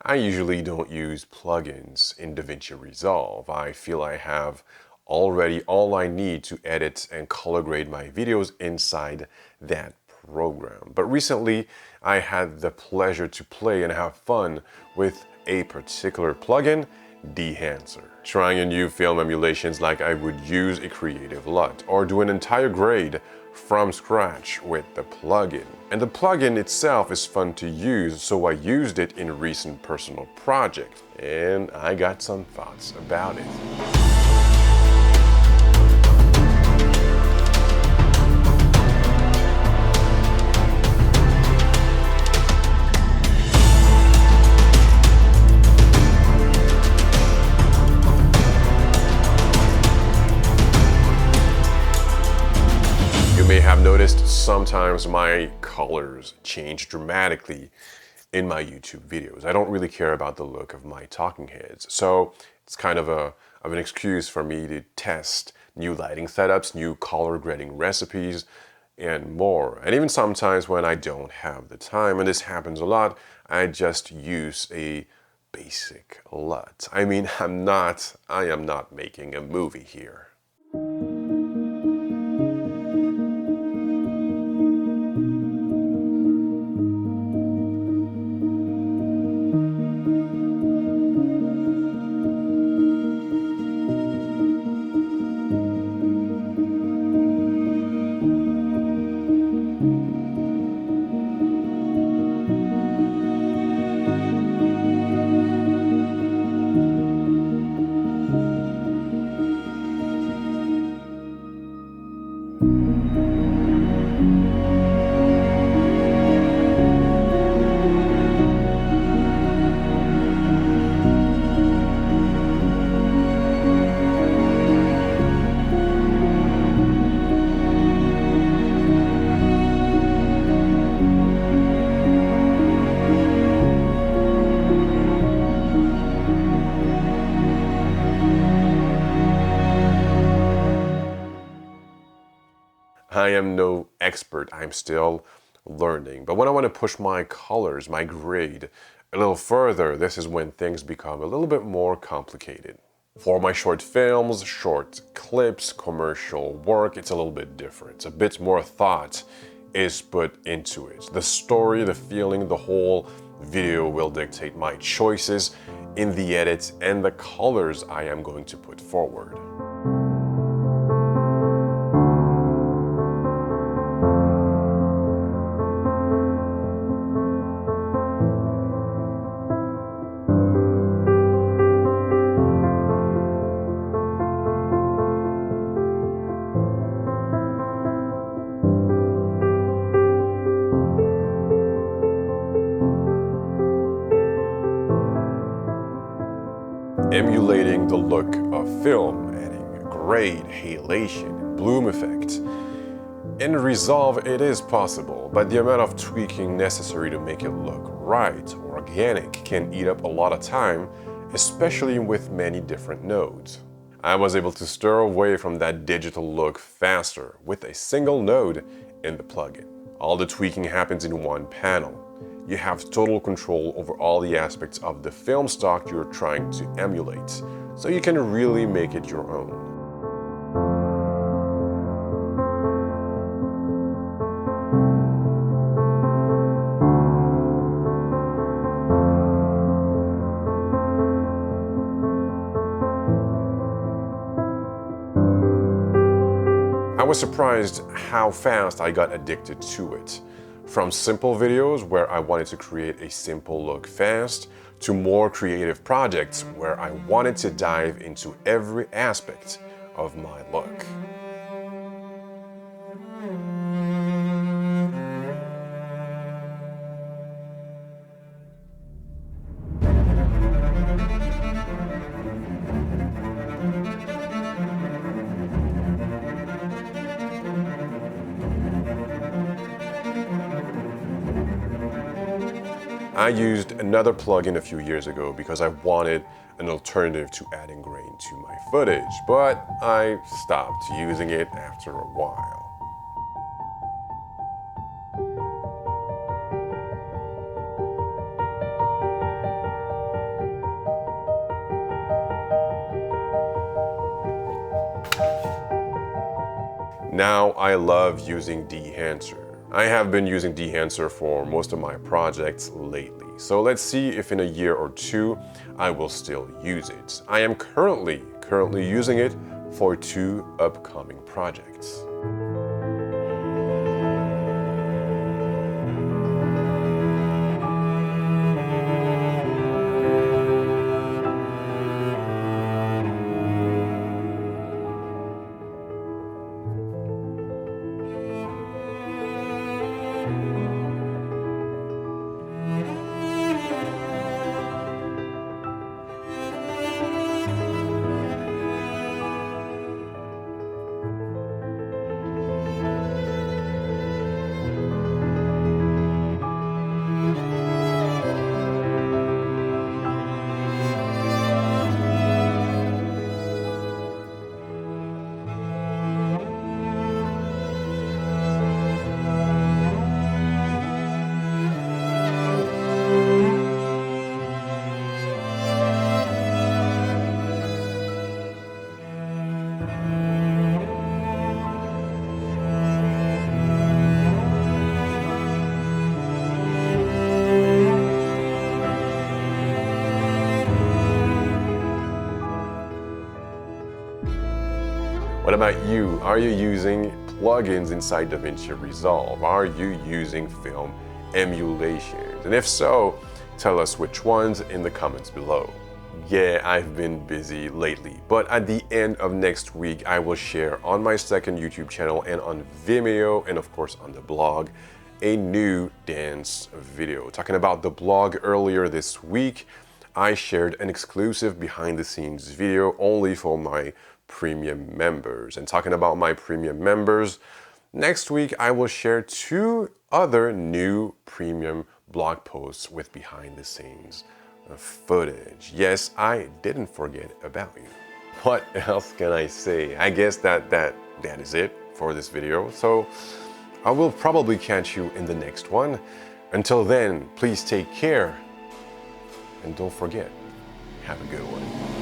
I usually don't use plugins in DaVinci Resolve. I feel I have already all I need to edit and color grade my videos inside that program. But recently, I had the pleasure to play and have fun with a particular plugin, Dehancer. Trying a new film emulations like I would use a creative LUT or do an entire grade from scratch with the plugin. And the plugin itself is fun to use, so I used it in a recent personal project, and I got some thoughts about it. You may have noticed sometimes my colors change dramatically in my YouTube videos. I don't really care about the look of my talking heads, so it's kind of an excuse for me to test new lighting setups, new color grading recipes, and more. And even sometimes when I don't have the time, and this happens a lot, I just use a basic LUT. I mean, I am not making a movie here. I am no expert, I'm still learning. But when I want to push my colors, my grade, a little further, this is when things become a little bit more complicated. For my short films, short clips, commercial work, it's a little bit different. A bit more thought is put into it. The story, the feeling, the whole video will dictate my choices in the edit and the colors I am going to put forward. Emulating the look of film, adding grade, halation, bloom effect. In Resolve it is possible, but the amount of tweaking necessary to make it look right or organic can eat up a lot of time, especially with many different nodes. I was able to stir away from that digital look faster with a single node in the plugin. All the tweaking happens in one panel. You have total control over all the aspects of the film stock you're trying to emulate, so you can really make it your own. I was surprised how fast I got addicted to it. From simple videos where I wanted to create a simple look fast, to more creative projects where I wanted to dive into every aspect of my look. I used another plugin a few years ago because I wanted an alternative to adding grain to my footage, but I stopped using it after a while. Now I love using Dehancer. I have been using Dehancer for most of my projects lately, so let's see if in a year or two I will still use it. I am currently using it for 2 upcoming projects. What about you? Are you using plugins inside DaVinci Resolve? Are you using film emulations? And if so, tell us which ones in the comments below. Yeah, I've been busy lately, but at the end of next week, I will share on my second YouTube channel and on Vimeo, and of course on the blog, a new dance video. Talking about the blog earlier this week, I shared an exclusive behind the scenes video only for my premium members. And talking about my premium members, next week I will share 2 other new premium blog posts with behind the scenes footage. Yes, I didn't forget about you. What else can I say? I guess that is it for this video. So I will probably catch you in the next one. Until then, please take care and don't forget, have a good one.